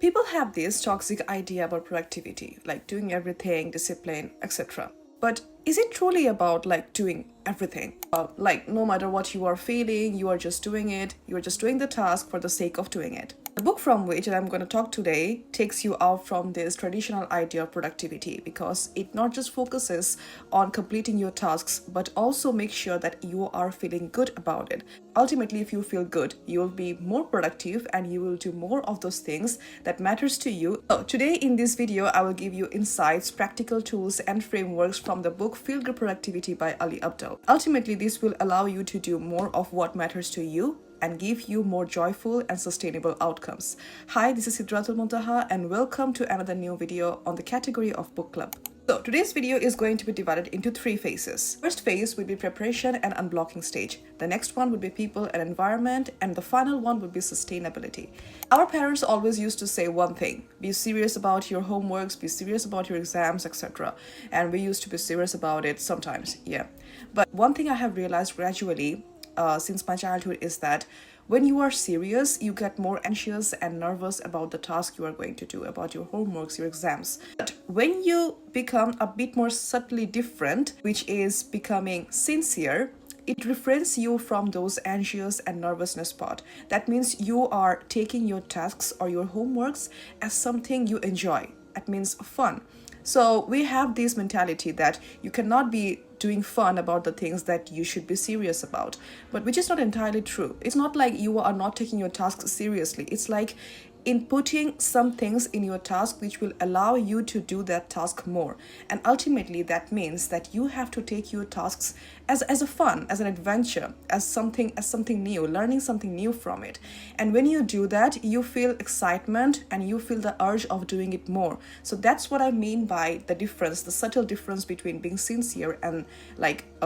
People have this toxic idea about productivity, like doing everything, discipline, etc. But is it truly about like doing everything? Like no matter what you are feeling, you are just doing it. You are just doing the task for the sake of doing it. The book from which I'm going to talk today takes you out from this traditional idea of productivity, because it not just focuses on completing your tasks but also makes sure that you are feeling good about it. Ultimately, if you feel good, you will be more productive and you will do more of those things that matters to you. So today in this video, I will give you insights, practical tools and frameworks from the book Feel Good Productivity by Ali Abdal. Ultimately, this will allow you to do more of what matters to you and give you more joyful and sustainable outcomes. Hi, this is Sidratul Montaha and welcome to another new video on the category of book club. So today's video is going to be divided into 3 phases. First phase will be preparation and unblocking stage. The next one would be people and environment, and the final one would be sustainability. Our parents always used to say one thing: be serious about your homeworks, be serious about your exams, etc. And we used to be serious about it sometimes, yeah. But one thing I have realized gradually since my childhood is that when you are serious, you get more anxious and nervous about the task you are going to do, about your homeworks, your exams. But when you become a bit more subtly different, which is becoming sincere, it refrains you from those anxious and nervousness part. That means you are taking your tasks or your homeworks as something you enjoy. That means fun. So we have this mentality that you cannot be doing fun about the things that you should be serious about, but which is not entirely true. It's not like you are not taking your tasks seriously. It's like inputting some things in your task which will allow you to do that task more. And ultimately that means that you have to take your tasks as a fun, as an adventure, as something new, learning something new from it. And when you do that, you feel excitement and you feel the urge of doing it more. So that's what I mean by the difference, the subtle difference between being sincere and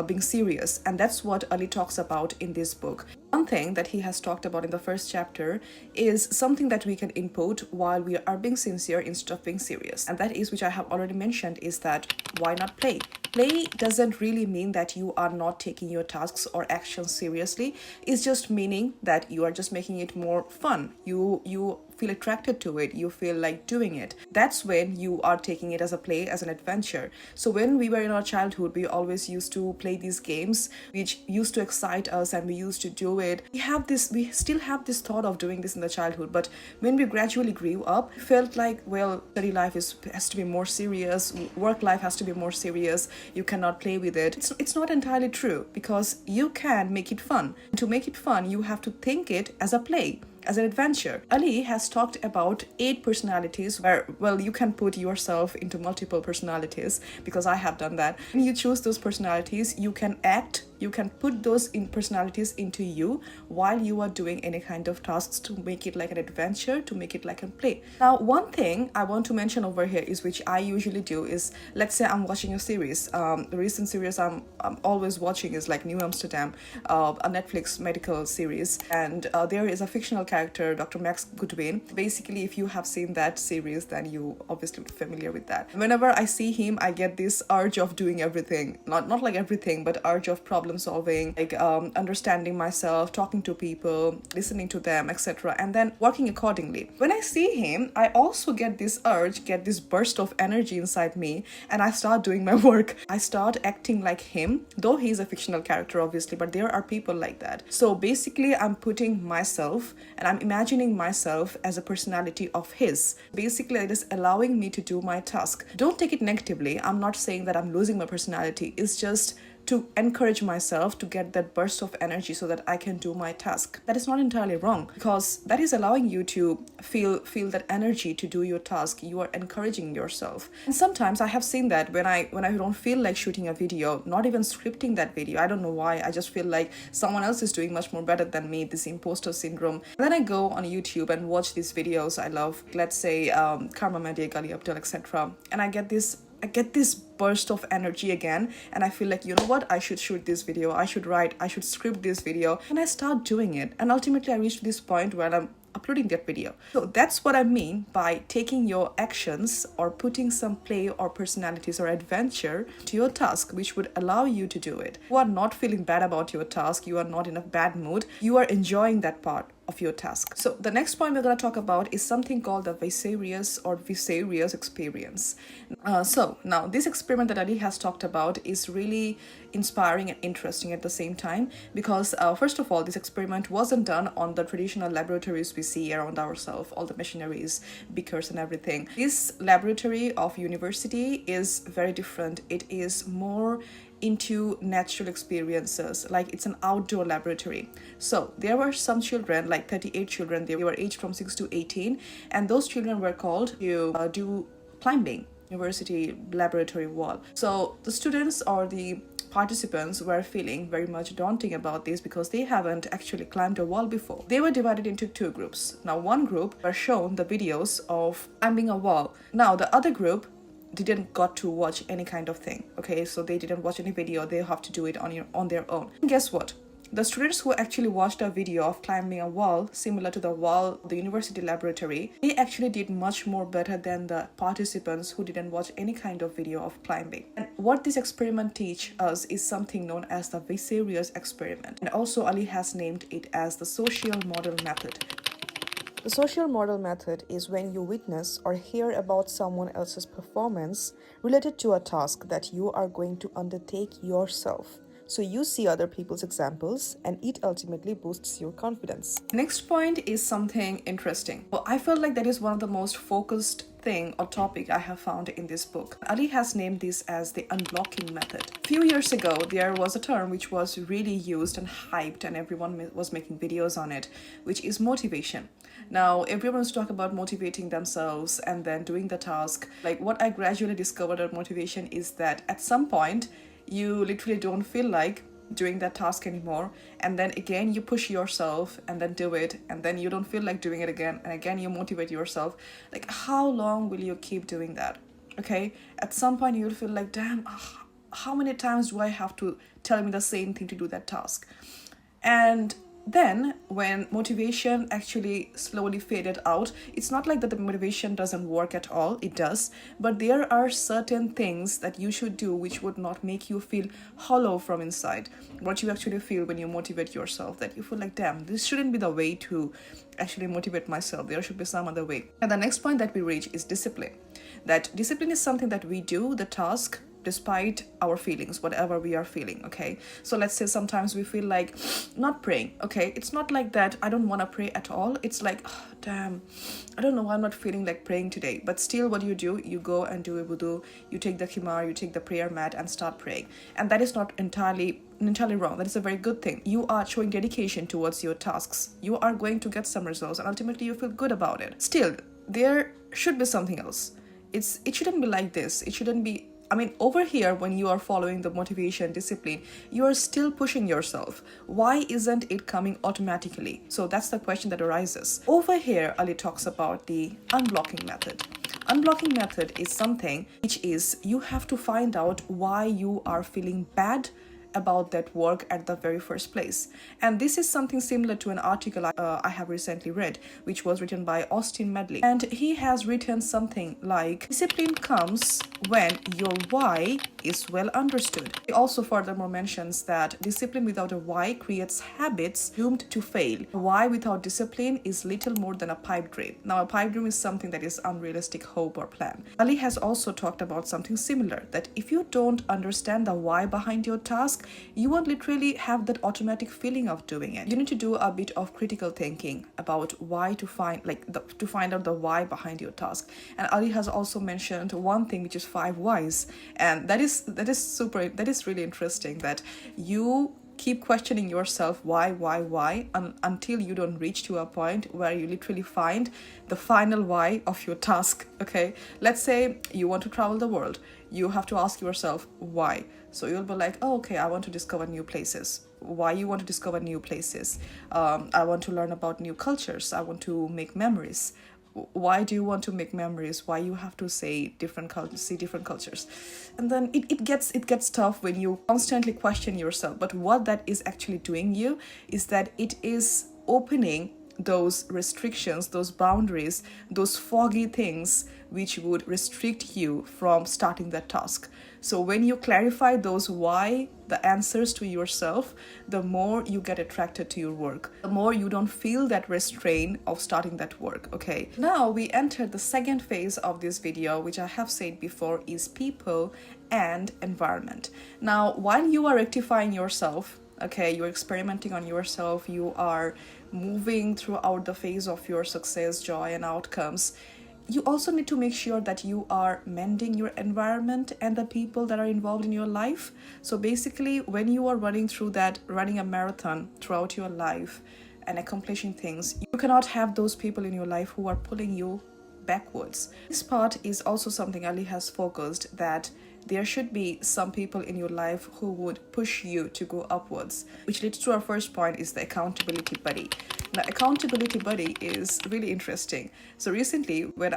being serious. And that's what Ali talks about in this book. One thing that he has talked about in the first chapter is something that we can input while we are being sincere instead of being serious. And that is, which I have already mentioned, is that why not play? Play doesn't really mean that you are not taking your tasks or actions seriously. It's just meaning that you are just making it more fun. You feel attracted to it, you feel like doing it. That's when you are taking it as a play, as an adventure. So when we were in our childhood, we always used to play these games which used to excite us and we used to do it. We still have this thought of doing this in the childhood, but when we gradually grew up, we felt like, well, study life has to be more serious, work life has to be more serious, you cannot play with it. It's not entirely true, because you can make it fun. To make it fun, you have to think it as a play, as an adventure. Ali has talked about 8 personalities where, well, you can put yourself into multiple personalities, because I have done that. When you choose those personalities, you can put those personalities into you while you are doing any kind of tasks to make it like an adventure, to make it like a play. Now, one thing I want to mention over here is, which I usually do, is, let's say I'm watching a series. The recent series I'm always watching is like New Amsterdam, a Netflix medical series, and there is a fictional character, Dr. Max Goodwin. Basically, if you have seen that series, then you obviously be familiar with that. Whenever I see him, I get this urge of doing everything, not like everything, but urge of problem solving, like understanding myself, talking to people, listening to them, etc., and then working accordingly. When I see him, I also get this urge, get this burst of energy inside me, and I start doing my work. I start acting like him, though he's a fictional character, obviously, but there are people like that. So basically, I'm putting myself and I'm imagining myself as a personality of his. Basically, it is allowing me to do my task. Don't take it negatively. I'm not saying that I'm losing my personality. It's just to encourage myself to get that burst of energy so that I can do my task. That is not entirely wrong, because that is allowing you to feel that energy to do your task. You are encouraging yourself. And sometimes I have seen that when I don't feel like shooting a video, not even scripting that video, I don't know why, I just feel like someone else is doing much more better than me, this imposter syndrome. And then I go on YouTube and watch these videos I love, let's say Karma Medic, Ali Abdal, etc. And I get this burst of energy again, and I feel like, you know what, I should shoot this video, I should write, I should script this video, and I start doing it. And ultimately I reach this point where I'm uploading that video. So that's what I mean by taking your actions or putting some play or personalities or adventure to your task, which would allow you to do it. You are not feeling bad about your task, you are not in a bad mood, you are enjoying that part of your task. So the next point we're going to talk about is something called the vicarious experience. So now this experiment that Ali has talked about is really inspiring and interesting at the same time, because first of all, this experiment wasn't done on the traditional laboratories we see around ourselves, all the machineries, beakers and everything. This laboratory of university is very different. It is more into natural experiences, like it's an outdoor laboratory. So there were some children, like 38 children, they were aged from 6 to 18, and those children were called to do climbing university laboratory wall. So the students or the participants were feeling very much daunting about this because they haven't actually climbed a wall before. They were divided into two groups. Now one group were shown the videos of climbing a wall. Now the other group didn't got to watch any kind of thing. Okay, so they didn't watch any video. They have to do it on their own. And guess what? The students who actually watched a video of climbing a wall similar to the wall of the university laboratory, they actually did much more better than the participants who didn't watch any kind of video of climbing. And what this experiment teach us is something known as the vicarious experiment. And also Ali has named it as the social model method. The social model method is when you witness or hear about someone else's performance related to a task that you are going to undertake yourself. So you see other people's examples and it ultimately boosts your confidence. Next point is something interesting. Well, I felt like that is one of the most focused thing or topic I have found in this book. Ali has named this as the unblocking method. A few years ago, there was a term which was really used and hyped and everyone was making videos on it, which is motivation. Now, everyone's talking about motivating themselves and then doing the task. Like what I gradually discovered about motivation is that at some point, you literally don't feel like doing that task anymore, and then again you push yourself and then do it, and then you don't feel like doing it again, and again you motivate yourself. Like how long will you keep doing that? Okay, at some point you'll feel like, damn, how many times do I have to tell me the same thing to do that task? And then when motivation actually slowly faded out, it's not like that the motivation doesn't work at all, it does, but there are certain things that you should do which would not make you feel hollow from inside. What you actually feel when you motivate yourself, that you feel like, damn, this shouldn't be the way to actually motivate myself, there should be some other way. And the next point that we reach is discipline. That discipline is something that we do the task despite our feelings, whatever we are feeling. Okay, so let's say sometimes we feel like not praying. Okay, it's not like that I don't want to pray at all, it's like, oh, damn, I don't know why I'm not feeling like praying today, but still what do, you go and do a wudu, you take the khimar, you take the prayer mat and start praying. And that is not entirely wrong. That is a very good thing. You are showing dedication towards your tasks, you are going to get some results, and ultimately you feel good about it. Still, there should be something else. It shouldn't be like this. It shouldn't be, I mean, over here, when you are following the motivation, discipline, you are still pushing yourself. Why isn't it coming automatically? So that's the question that arises. Over here, Ali talks about the unblocking method. Unblocking method is something which is you have to find out why you are feeling bad about that work at the very first place. And this is something similar to an article I have recently read, which was written by Austin Medley. And he has written something like, discipline comes when your why is well understood. He also furthermore mentions that discipline without a why creates habits doomed to fail. A why without discipline is little more than a pipe dream. Now, a pipe dream is something that is unrealistic hope or plan. Ali has also talked about something similar, that if you don't understand the why behind your task, you won't literally have that automatic feeling of doing it. You need to do a bit of critical thinking about why to find out the why behind your task. And Ali has also mentioned one thing, which is 5 whys, and that is really interesting, that you keep questioning yourself why until you don't reach to a point where you literally find the final why of your task. Okay, let's say you want to travel the world, you have to ask yourself why. So you'll be like, oh, okay, I want to discover new places. Why you want to discover new places? I want to learn about new cultures, I want to make memories. Why do you want to make memories? Why you have to see different cultures? And then it gets tough when you constantly question yourself. But what that is actually doing you is that it is opening those restrictions, those boundaries, those foggy things which would restrict you from starting that task. So when you clarify those why, the answers to yourself, the more you get attracted to your work, the more you don't feel that restraint of starting that work. Okay, now we enter the second phase of this video, which I have said before is people and environment. Now, while you are rectifying yourself, okay, you're experimenting on yourself, you are moving throughout the phase of your success, joy, and outcomes, you also need to make sure that you are mending your environment and the people that are involved in your life. So basically, when you are running a marathon throughout your life and accomplishing things, you cannot have those people in your life who are pulling you backwards. This part is also something Ali has focused, that there should be some people in your life who would push you to go upwards, which leads to our first point, is the accountability buddy. Now, accountability buddy is really interesting. So recently, when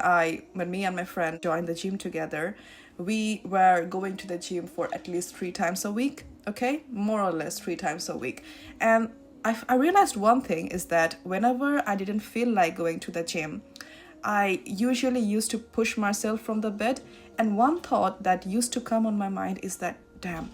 me and my friend joined the gym together, we were going to the gym for at least 3 times a week, okay? More or less 3 times a week. And I realized one thing is that whenever I didn't feel like going to the gym, I usually used to push myself from the bed, and one thought that used to come on my mind is that, damn,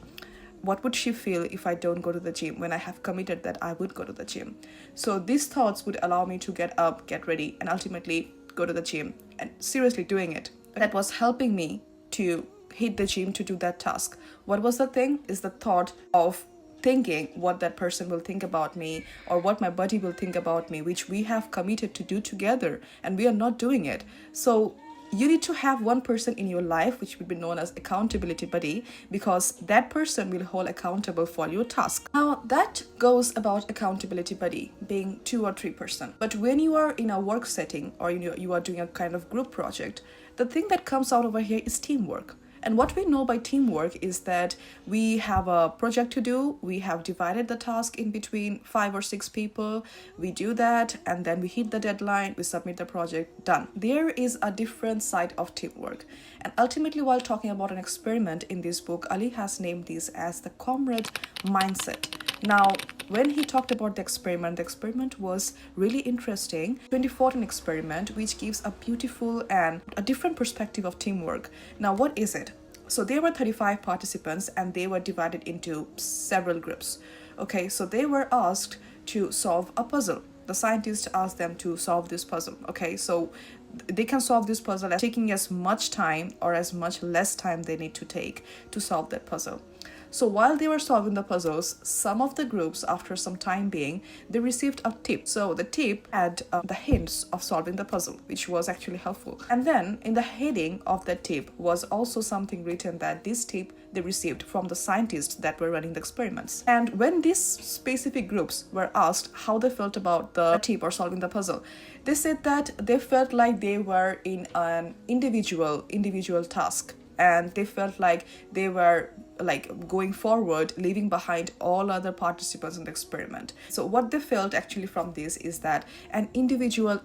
what would she feel if I don't go to the gym when I have committed that I would go to the gym? So these thoughts would allow me to get up, get ready, and ultimately go to the gym and seriously doing it. That was helping me to hit the gym to do that task. What was the thing? Is the thought of thinking what that person will think about me, or what my buddy will think about me, which we have committed to do together and we are not doing it. So you need to have one person in your life which would be known as accountability buddy, because that person will hold accountable for your task. Now that goes about accountability buddy being 2 or 3 person. But when you are in a work setting, or you are doing a kind of group project, the thing that comes out over here is teamwork. And what we know by teamwork is that we have a project to do, we have divided the task in between 5 or 6 people, we do that, and then we hit the deadline, we submit the project, done. There is a different side of teamwork. And ultimately, while talking about an experiment in this book, Ali has named this as the comrade mindset. Now, when he talked about the experiment was really interesting. 2014 experiment, which gives a beautiful and a different perspective of teamwork. Now, what is it? So there were 35 participants and they were divided into several groups. Okay, so they were asked to solve a puzzle. The scientists asked them to solve this puzzle. Okay, so they can solve this puzzle as taking as much time or as much less time they need to take to solve that puzzle. So while they were solving the puzzles, some of the groups, after some time being, they received a tip. So the tip had the hints of solving the puzzle, which was actually helpful. And then in the heading of that tip was also something written that this tip they received from the scientists that were running the experiments. And when these specific groups were asked how they felt about the tip or solving the puzzle, they said that they felt like they were in an individual task. And they felt like they were like going forward, leaving behind all other participants in the experiment. So what they felt actually from this is that an individual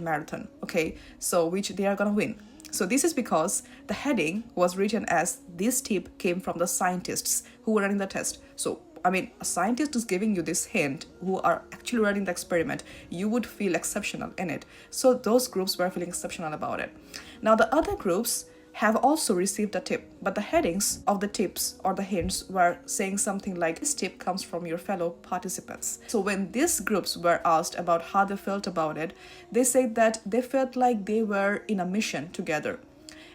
marathon, okay, so which they are gonna win. So this is because the heading was written as this tip came from the scientists who were running the test. So I mean, a scientist is giving you this hint who are actually running the experiment. You would feel exceptional in it. So those groups were feeling exceptional about it. Now the other groups have also received a tip, but the headings of the tips or the hints were saying something like, this tip comes from your fellow participants. So when these groups were asked about how they felt about it, they said that they felt like they were in a mission together.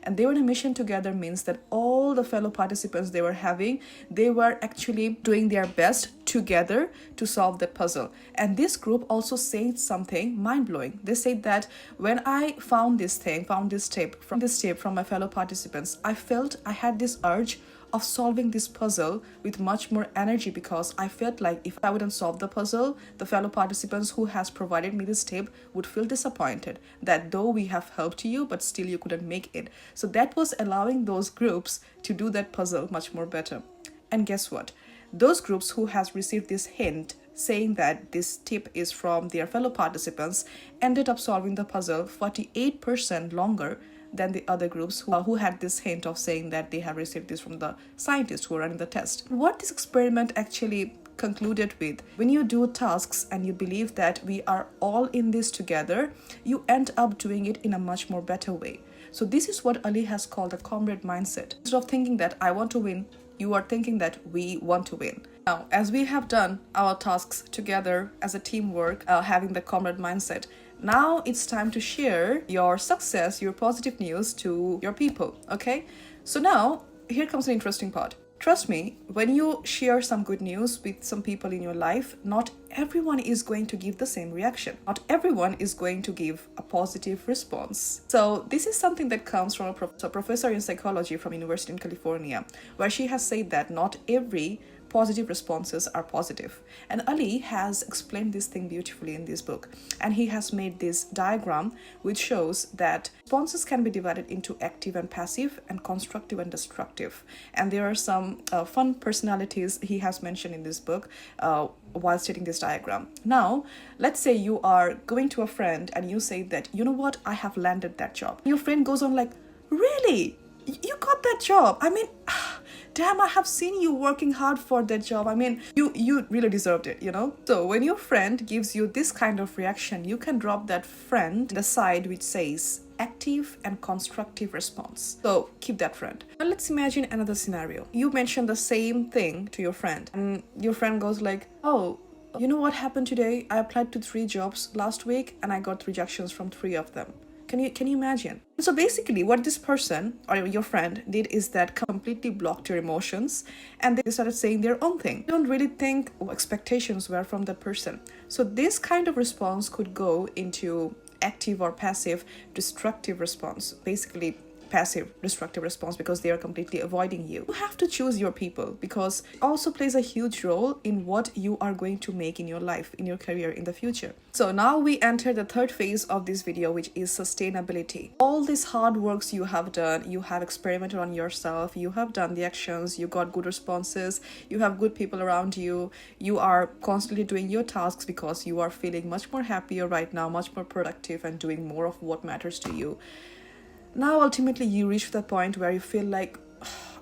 And they were in a mission together means that all the fellow participants they were having, they were actually doing their best together to solve the puzzle. And this group also said something mind-blowing. They said that when I found this tip from my fellow participants, I felt I had this urge of solving this puzzle with much more energy, because I felt like if I wouldn't solve the puzzle, the fellow participants who has provided me this tip would feel disappointed that though we have helped you, but still you couldn't make it. So that was allowing those groups to do that puzzle much more better. And guess what? Those groups who has received this hint saying that this tip is from their fellow participants ended up solving the puzzle 48% longer than the other groups who had this hint of saying that they have received this from the scientists who are running the test. What this experiment actually concluded with, when you do tasks and you believe that we are all in this together, you end up doing it in a much more better way. So this is what Ali has called a comrade mindset. Instead of thinking that I want to win, you are thinking that we want to win. Now, as we have done our tasks together as a teamwork, having the comrade mindset, now it's time to share your success, your positive news to your people, okay? So now, here comes an interesting part. Trust me, when you share some good news with some people in your life, not everyone is going to give the same reaction. Not everyone is going to give a positive response. So this is something that comes from a professor in psychology from University in California, where she has said that not every positive responses are positive. And Ali has explained this thing beautifully in this book. And he has made this diagram which shows that responses can be divided into active and passive, and constructive and destructive. And there are some fun personalities he has mentioned in this book while stating this diagram. Now, let's say you are going to a friend and you say that, you know what, I have landed that job. Your friend goes on like, really? You got that job? I mean, damn, I have seen you working hard for that job. I mean, you really deserved it, you know? So when your friend gives you this kind of reaction, you can drop that friend the side which says active and constructive response. So keep that friend. Now let's imagine another scenario. You mention the same thing to your friend and your friend goes like, oh, you know what happened today? I applied to 3 jobs last week and I got rejections from 3 of them. Can you imagine? So basically what this person or your friend did is that completely blocked your emotions and they started saying their own thing. You don't really think what expectations were from that person. So this kind of response could go into active or passive destructive response. Basically passive destructive response because they are completely avoiding you. You have to choose your people because it also plays a huge role in what you are going to make in your life, in your career in the future. So now we enter the third phase of this video, which is sustainability. All these hard works you have done, you have experimented on yourself, you have done the actions, you got good responses, you have good people around you, you are constantly doing your tasks because you are feeling much more happier right now, much more productive and doing more of what matters to you. Now ultimately you reach the point where you feel like,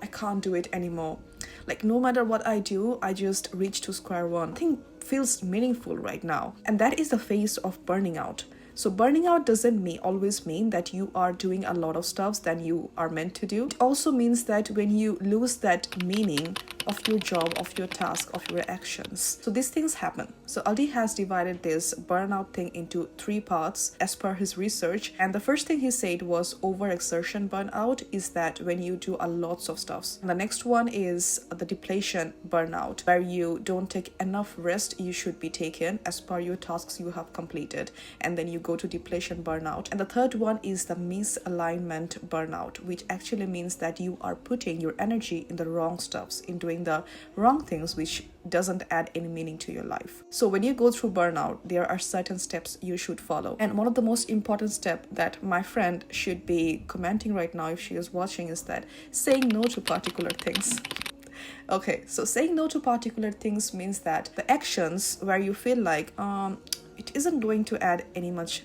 I can't do it anymore. Like no matter what I do, I just reach to square one. Nothing feels meaningful right now. And that is the phase of burning out. So burning out doesn't always mean that you are doing a lot of stuff than you are meant to do. It also means that when you lose that meaning of your job, of your task, of your actions. So these things happen. So Ali has divided this burnout thing into 3 parts as per his research. And the first thing he said was overexertion burnout is that when you do a lots of stuffs. And the next one is the depletion burnout, where you don't take enough rest you should be taken as per your tasks you have completed. And then you go to depletion burnout. And the third one is the misalignment burnout, which actually means that you are putting your energy in the wrong stuffs, in doing the wrong things which doesn't add any meaning to your life. So when you go through burnout, there are certain steps you should follow. And one of the most important steps that my friend should be commenting right now if she is watching is that saying no to particular things. Okay, so saying no to particular things means that the actions where you feel like it isn't going to add any much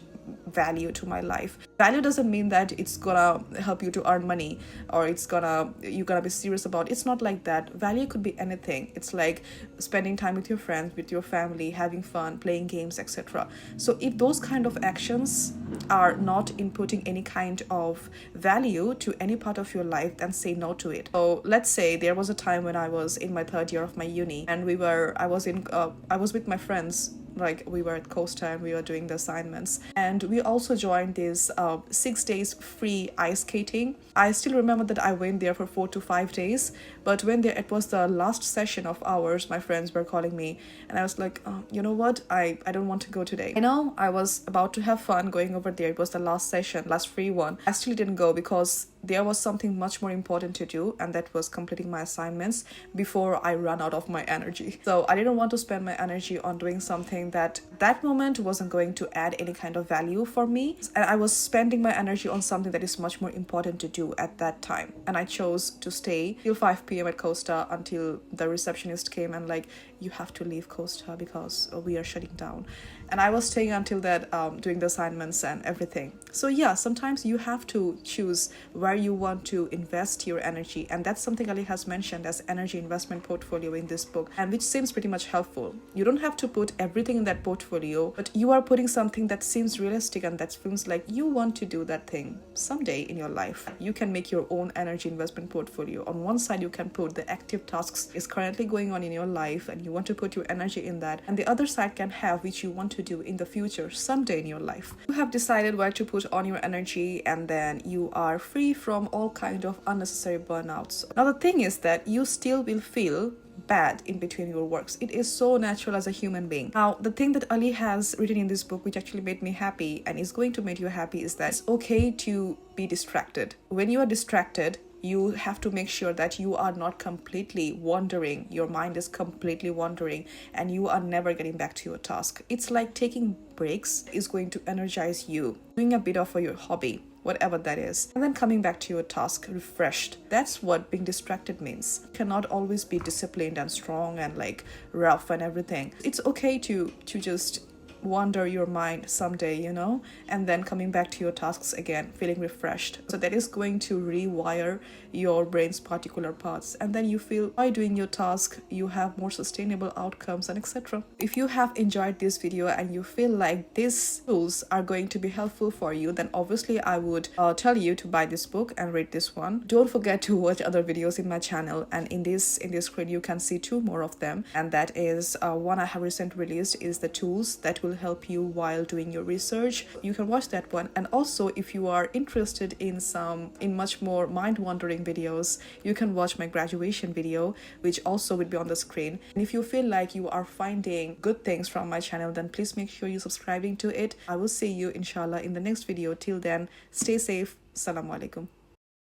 value to my life. Value doesn't mean that it's gonna help you to earn money or you're gonna be serious about it. It's not like that. Value could be anything. It's like spending time with your friends, with your family, having fun, playing games, etc. So if those kind of actions are not inputting any kind of value to any part of your life, then say no to it. So let's say there was a time when I was in my 3rd year of my uni and I was with my friends. Like we were at Costa and we were doing the assignments, and we also joined this 6 days free ice skating. I still remember that I went there for 4 to 5 days, but when it was the last session of ours, my friends were calling me and I was like, you know what, I don't want to go today. I know I was about to have fun going over there. It was the last session, last free one. I still didn't go because there was something much more important to do, and that was completing my assignments before I ran out of my energy. So I didn't want to spend my energy on doing something that moment wasn't going to add any kind of value for me, and I was spending my energy on something that is much more important to do at that time. And I chose to stay till 5 p.m. at Costa until the receptionist came and like, you have to leave Costa because we are shutting down. and I was staying until that, doing the assignments and everything. So yeah, sometimes you have to choose where you want to invest your energy, and that's something Ali has mentioned as energy investment portfolio in this book, and which seems pretty much helpful. You don't have to put everything in that portfolio, but you are putting something that seems realistic and that seems like you want to do that thing someday in your life. You can make your own energy investment portfolio. On one side, you can put the active tasks is currently going on in your life and you want to put your energy in that, and the other side can have which you want to do in the future someday in your life. You have decided where to put on your energy, and then you are free from all kind of unnecessary burnouts. Now the thing is that you still will feel bad in between your works. It is so natural as a human being. Now the thing that Ali has written in this book, which actually made me happy and is going to make you happy, is that it's okay to be distracted. When you are distracted, you have to make sure that you are not completely wandering. Your mind is completely wandering and you are never getting back to your task. It's like taking breaks is going to energize you. Doing a bit of your hobby, whatever that is, and then coming back to your task refreshed. That's what being distracted means. You cannot always be disciplined and strong and like rough and everything. It's okay to just wander your mind someday, and then coming back to your tasks again, feeling refreshed. So that is going to rewire your brain's particular parts, and then you feel by doing your task, you have more sustainable outcomes and etc. If you have enjoyed this video and you feel like these tools are going to be helpful for you, then obviously I would tell you to buy this book and read this one. Don't forget to watch other videos in my channel, and in this screen you can see 2 more of them, and that is one I have recently released is the tools that will help you while doing your research. You can watch that one, and also if you are interested in much more mind-wandering videos, you can watch my graduation video, which also will be on the screen. And if you feel like you are finding good things from my channel, then please make sure you're subscribing to it. I will see you inshallah in the next video. Till then, stay safe. Assalamu alaikum.